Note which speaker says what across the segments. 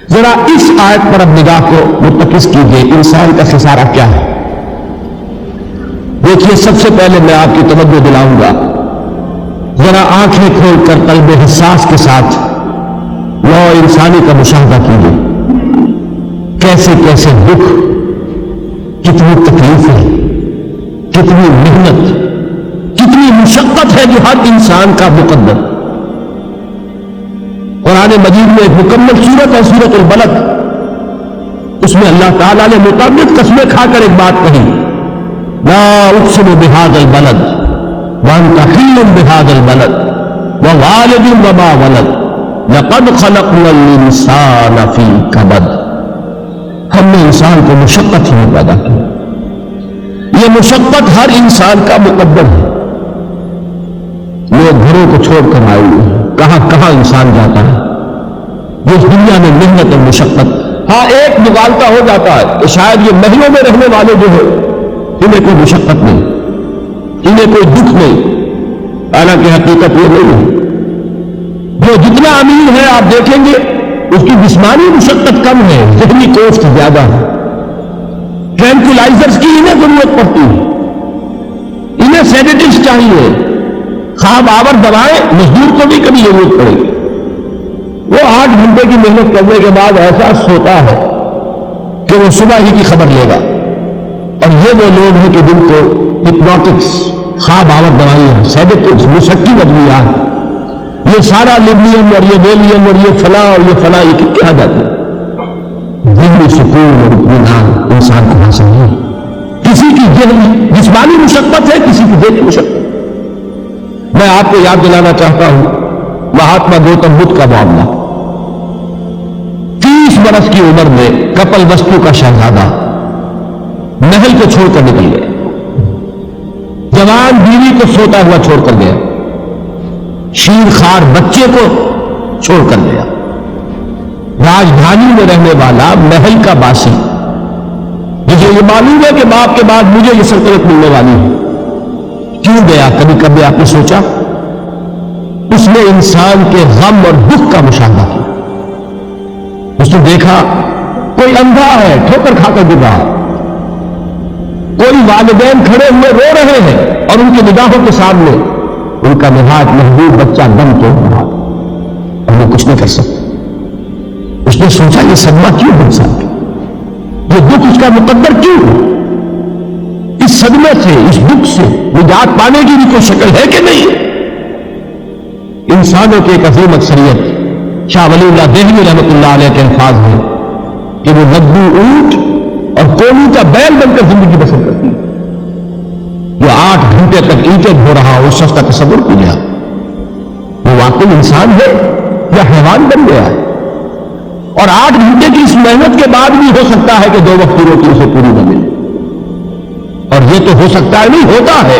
Speaker 1: ذرا اس آیت پر اب نگاہ کو مرتکز کیجیے، انسان کا خسارہ کیا ہے؟ دیکھیے، سب سے پہلے میں آپ کی توجہ دلاؤں گا، ذرا آنکھیں کھول کر قلب حساس کے ساتھ نوع انسانی کا مشاہدہ کیجیے، کیسے کیسے دکھ، کتنی تکلیفیں، کتنی محنت، کتنی مشقت ہے جو ہر انسان کا مقدر۔ قرآن مجید میں ایک مکمل سورت ہے سورت البلد، اس میں اللہ تعالیٰ نے متعدد قسمیں کھا کر ایک بات کہی، لا اقسم بہذا البلد وانت حل بہذا البلد ووالد وما ولد لقد خلقنا الانسان فی کبد۔ ہم نے انسان کو مشقت ہی میں پیدا کی، یہ مشقت ہر انسان کا مقدر ہے۔ لوگ گھروں کو چھوڑ کر آئے ہوئے ہیں، کہاں کہاں انسان جاتا ہے، اس دنیا میں محنت اور مشقت۔ ہاں ایک مغالطہ ہو جاتا ہے کہ شاید یہ محلوں میں رہنے والے جو ہیں انہیں کوئی مشقت نہیں، انہیں کوئی دکھ نہیں، حالانکہ حقیقت یہ نہیں ہے۔ جو جتنا امیر ہے آپ دیکھیں گے اس کی جسمانی مشقت کم ہے، ذہنی کوفت زیادہ ہے۔ ٹرینکولائزرز کی انہیں ضرورت پڑتی ہے، انہیں سیڈیٹیوز چاہیے، خواب آور دوائیں مزدور کو بھی کبھی ضرورت پڑے گی۔ وہ 8 گھنٹے کی محنت کرنے کے بعد ایسا سوتا ہے کہ وہ صبح ہی کی خبر لے گا۔ اور یہ وہ لوگ ہیں کہ جن کو ہپنوٹکس، خواب آور دوائیاں، سیڈیٹیوز، مسکی ادویات، یہ سارا لیبیم اور یہ ویلیم اور یہ فلاں اور یہ فلاں، یہ کیا جاتا ہے؟ ذہنی سکون اور اطمینان انسان کو حاصل نہیں۔ کسی کی ذہنی جسمانی مشقت ہے، کسی کی ذہنی مشقت۔ میں آپ کو یاد دلانا چاہتا ہوں مہاتما گوتم بدھ کا معاملہ۔ 30 برس کی عمر میں کپل وستو کا شہزادہ محل کو چھوڑ کر نکل گیا، جوان بیوی کو سوتا ہوا چھوڑ کر گیا، شیر خوار بچے کو چھوڑ کر گیا، راجدھانی میں رہنے والا محل کا باسی، مجھے یہ معلوم ہے کہ باپ کے بعد مجھے یہ سلطنت ملنے والی ہے، کیوں گیا؟ کبھی کبھی آپ نے سوچا؟ اس نے انسان کے غم اور دکھ کا مشاہدہ کیا۔ اس نے دیکھا کوئی اندھا ہے، ٹھوکر کھا کر گر رہا، کوئی والدین کھڑے ہوئے رو رہے ہیں اور ان کی نگاہوں کے سامنے ان کا نہایت محبوب بچہ دم توڑ رہا، اور وہ کچھ نہیں کر سکتا۔ اس نے سوچا یہ صدمہ کیوں انسان کا، یہ دکھ اس کا مقدر کیوں؟ اس صدمے سے، اس دکھ سے نجات پانے کی بھی کوئی شکل ہے کہ نہیں؟ انسانوں کی ایک عظیم اکثریت، شاہ ولی اللہ دہلوی رحمۃ اللہ علیہ کے الفاظ ہیں کہ وہ لدو اونٹ اور کولو کا بیل بن کر زندگی بسر کرتی ہے۔ جو 8 گھنٹے تک اینٹیں دھو رہا ہو، اس شخص کا تصور کیا وہ واقعی انسان ہے یا حیوان بن گیا ہے؟ اور 8 گھنٹے کی اس محنت کے بعد بھی ہو سکتا ہے کہ 2 وقت کی روٹی اسے پوری نہ ملے۔ اور یہ تو ہو سکتا ہے، نہیں ہوتا ہے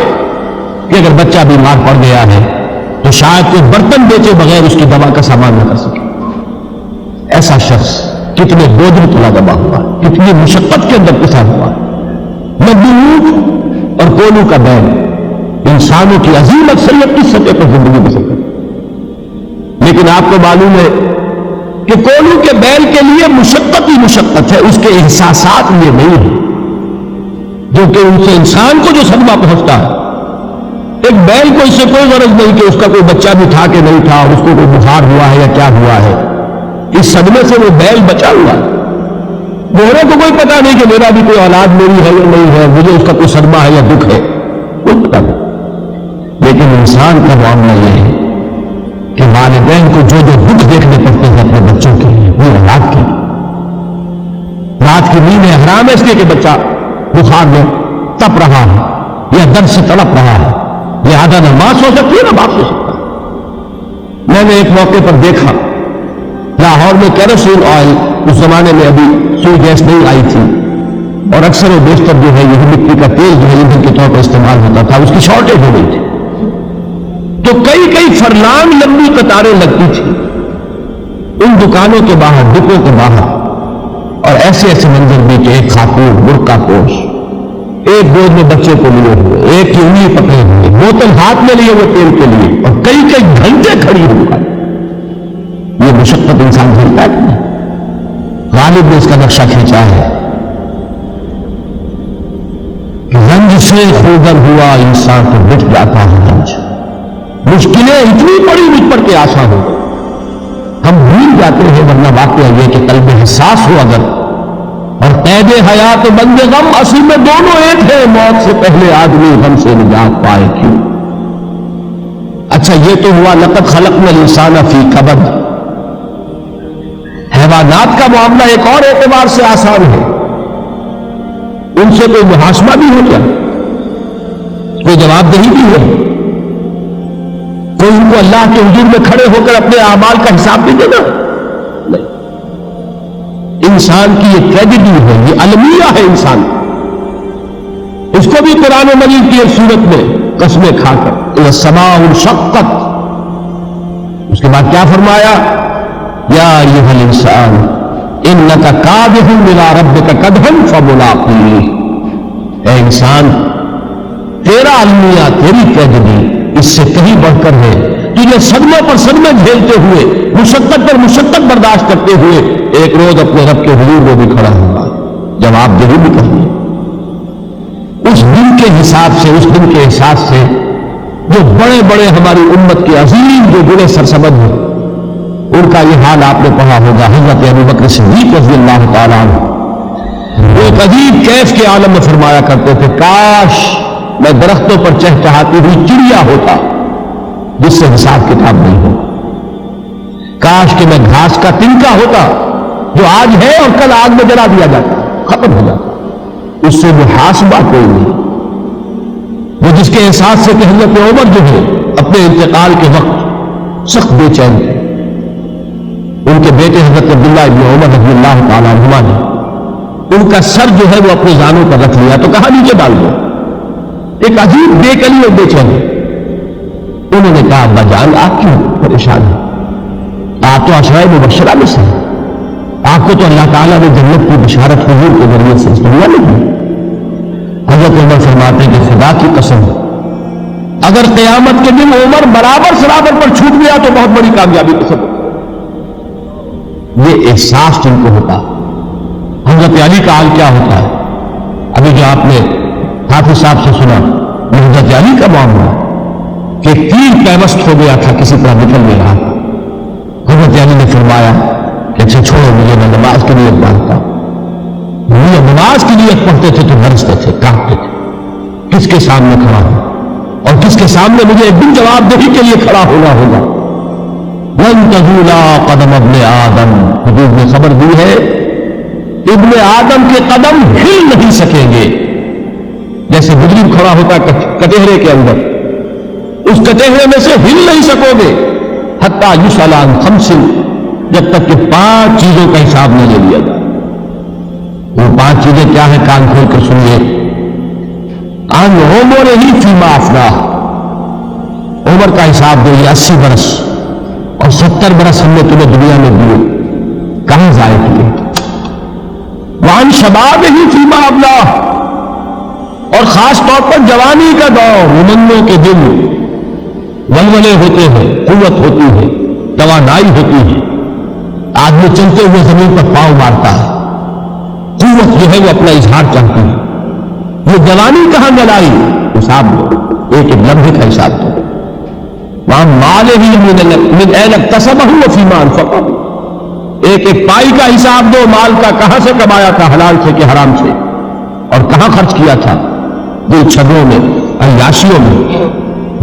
Speaker 1: کہ اگر بچہ بیمار پڑ گیا ہے تو شاید کوئی برتن بیچے بغیر اس کی دوا کا سامان نہ کر سکے۔ ایسا شخص کتنے بوجھ تلا دبا ہوا، کتنی مشقت کے اندر پسا ہوا۔ مجنون اور کولو کا بیل، انسانوں کی عظیم اکثریت کس سطح پر زندگی بسر کرتی۔ لیکن آپ کو معلوم ہے کہ کولو کے بیل کے لیے مشقت ہی مشقت ہے، اس کے احساسات یہ نہیں ہے جو کہ ان سے انسان کو جو صدمہ پہنچتا ہے۔ ایک بیل کو اس سے کوئی غرض نہیں کہ اس کا کوئی بچہ بھی تھا کہ نہیں تھا، اس کو کوئی بخار ہوا ہے یا کیا ہوا ہے، اس صدمے سے وہ بیل بچا ہوا ہے۔ گورے کو کوئی پتا نہیں کہ میرا بھی کوئی اولاد میری ہے یا نہیں ہے، مجھے اس کا کوئی صدمہ ہے یا دکھ ہے، کوئی پتا نہیں۔ لیکن انسان کا معاملہ یہ ہے کہ والدین کو جو جو دکھ دیکھنے پڑتے ہیں اپنے بچوں کے لیے، وہ رات کی نیند حرام ہے اس لیے کہ بچہ بخار میں تپ رہا ہے یا درد سے تڑپ رہا ہے، لہذا نہ ماں سو سکتی ہے نہ باپ سو سکتا۔ میں نے ایک موقع پر دیکھا لاہور میں کیروسین آئل، اس زمانے میں ابھی سوئی گیس نہیں آئی تھی، اور اکثر و بیشتر جو ہے یہ مٹی کا تیل جو ہے ایندھن کے طور پر استعمال ہوتا تھا، اس کی شارٹیج ہو گئی تھی، تو کئی فرلانگ لمبی قطاریں لگتی تھی ان دکانوں کے باہر، ڈپوں کے باہر، اور ایسے منظر بھی کہ ایک خاتون برقع پوش، ایک گود میں بچے کو لیے ہوئے، ایک کی انگلی پکڑے ہوئے، بوتل ہاتھ میں لیے ہوئے تیل کے لیے، اور کئی گھنٹے کھڑی ہوئی ہے۔ یہ مشقت انسان جھیلتا ہے، غالب نے اس کا نقشہ کھینچا ہے کہ رنج سے خوگر ہوا انسان تو مٹ جاتا ہے رنج. مشکلیں اتنی بڑی مجھ پر کہ آسان ہو ہم بھول جاتے ہیں، ورنہ واقعہ یہ کہ قلب حساس ہو اگر اور قید حیات بند غم اصل میں دونوں ایک ہے. موت سے پہلے آدمی غم سے نجات پائے کیوں؟ اچھا یہ تو ہوا لقد خلقنا الانسان فی کبد. حیوانات کا معاملہ ایک اور اعتبار سے آسان ہے، ان سے کوئی محاسبہ بھی ہو گیا، کوئی جواب دہی بھی ہے، کوئی ان کو اللہ کے حضور میں کھڑے ہو کر اپنے اعمال کا حساب بھی دے گا؟ انسان کی یہ ٹریجڈی ہے، یہ المیہ ہے انسان. اس کو بھی قرآن مجید کی ایک صورت میں قسمیں کھا کر السماء انشقت، اس کے بعد کیا فرمایا؟ یا ایھا الانسان انک کادح الی ربک کدحا فملاقیہ. اے انسان تیرا المیہ، تیری ٹریجڈی اس سے کہیں بڑھ کر ہے. تجھے صدمے پر صدمے جھیلتے ہوئے، مشقت پر مشقت برداشت کرتے ہوئے ایک روز اپنے رب کے حضور میں بھی کھڑا ہوگا، جواب دہی بھی کرنی. اس دن کے حساب سے، اس دن کے احساس سے جو بڑے بڑے ہماری امت کے عظیم جو بڑے سرسبد ہیں، ان کا یہ حال آپ نے پڑھا ہوگا. حضرت ابوبکر صدیق رضی اللہ تعالیٰ عنہ وہ ایک عجیب کیف کے عالم میں فرمایا کرتے تھے، کاش میں درختوں پر چہچہاتی ہوئی چڑیا ہوتا جس سے حساب کتاب نہیں ہو. کاش کہ میں گھاس کا تنکا ہوتا جو آج ہے اور کل آگ میں جلا دیا جاتا، ختم ہو جاتا، اس سے محاسبہ کوئی نہیں. وہ جس کے احساس سے کہ حضرت عمر جو ہے اپنے انتقال کے وقت سخت بے چین تھے. ان کے بیٹے حضرت عبداللہ ابن عمر رضی اللہ تعالیٰ عنہما نے ان کا سر جو ہے وہ اپنے زانوں پر رکھ لیا تو کہا نیچے ڈال دو. ایک عجیب بے کلی اور بے چینی. انہوں نے کہا ابا جان آپ کیوں پریشان ہیں؟ آپ تو عشرۂ مبشرہ میں سے ہیں، آپ کو تو اللہ تعالیٰ نے جنت کی بشارت حضور کے ذریعے سے اس دنیا میں دی. حضرت عمر فرماتے ہیں کہ خدا کی قسم اگر قیامت کے دن عمر برابر سرابر پر چھوٹ گیا تو بہت بڑی کامیابی کی سبب. یہ احساس جن کو ہوتا. حضرت علی کا حال کیا ہوتا ہے؟ ابھی جو آپ نے حافظ صاحب سے سنا حضرت علی کا معاملہ کہ تیر پیوست ہو گیا تھا، کسی طرح نکل نہیں رہا تھا. حضرت علی نے فرمایا کہ اچھا چھوڑو مجھے، میں نماز کی نیت پڑھتا ہوں. یہ نماز کی نیت پڑھتے تھے تو برستے تھے، کانپتے تھے. کس کے سامنے کھڑا ہوں اور کس کے سامنے مجھے ایک دن جواب دہی کے لیے کھڑا ہونا ہوگا. لن تزول قدم ابن آدم، حضور نے خبر دی ہے ابن آدم کے قدم ہل نہیں سکیں گے. جیسے مجرم کھڑا ہوتا کٹہرے کے اندر، اس کٹہرے میں سے ہل نہیں سکو گے حتیٰ یسأل عن خمس، جب تک کہ 5 چیزوں کا حساب نہ لے لیا جائے. وہ 5 چیزیں کیا ہیں؟ کان کھول کر سنیے. عن عمرہ فیما افناہ، عمر کا حساب دو. یہ 80 برس اور 70 برس ہم نے تمہیں دنیا میں دیے، کہاں ضائع کیے. وعن شبابہ فیما ابلاہ، اور خاص طور پر جوانی کا دور، امنگوں کے دن، ولولے ہوتے ہیں، قوت ہوتی ہے، توانائی ہوتی ہے، آدمی چلتے ہوئے زمین پر پاؤں مارتا ہے، قوت جو ہے وہ اپنا اظہار چاہتی ہے. یہ جوانی کہاں جلائی؟ حساب دو، ایک ایک لمحے کا حساب دو. وہاں مال ہی من این اکتسبہ وفیما انفقہ، ایک ایک پائی کا حساب دو. مال کا کہاں سے کمایا تھا، حلال سے کہ حرام سے، اور کہاں خرچ کیا تھا، دل چھدوں میں، عیاشیوں میں،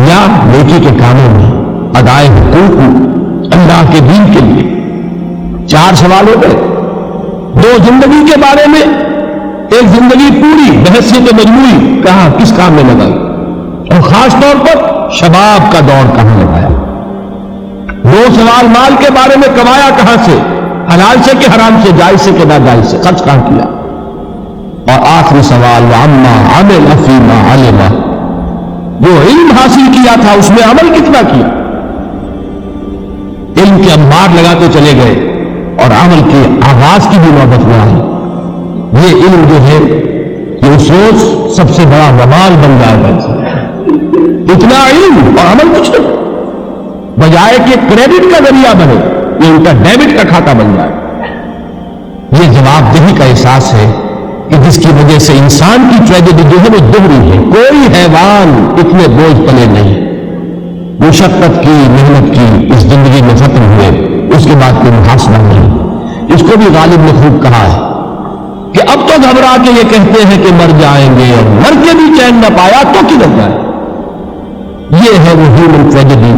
Speaker 1: یا نیکی کے کاموں میں، ادائے حقوق اللہ کے دین کے لیے. 4 سوال ہو گئے. 2 زندگی کے بارے میں، ایک زندگی پوری بحیثیت مجموعی کہاں کس کام میں لگائی، اور خاص طور پر شباب کا دور کہاں لگایا. 2 سوال مال کے بارے میں، کمایا کہاں سے، حلال سے کہ حرام سے، جائز سے کہ ناجائز سے، خرچ کہاں کیا. اور آخری سوال وعما عمل فیما علم، جو علم حاصل کیا تھا اس میں عمل کتنا کیا. علم کے انبار لگاتے چلے گئے اور عمل کے آغاز کی بھی نوبت میں آئی. یہ علم جو ہے یہ اس روز سب سے بڑا وبال بن جائے گا. اتنا علم اور عمل کچھ نہیں، بجائے کہ کریڈٹ کا ذریعہ بنے یہ ان کا ڈیبٹ کا کھاتا بن جائے. یہ جواب دہی کا احساس ہے کہ جس کی وجہ سے انسان کی ٹریجڈی جو ہے وہ دوہری ہے. کوئی حیوان اتنے بوجھ پلے نہیں. مشقت کی، محنت کی، اس زندگی میں ختم ہوئے، اس کے بعد کوئی محاسبہ نہیں. اس کو بھی غالب نے خوب کہا ہے کہ اب تو گھبرا کے یہ کہتے ہیں کہ مر جائیں گے، اور مر کے بھی چین نہ پایا تو کدھر جائے. یہ ہے وہ ہیومن ٹریجڈی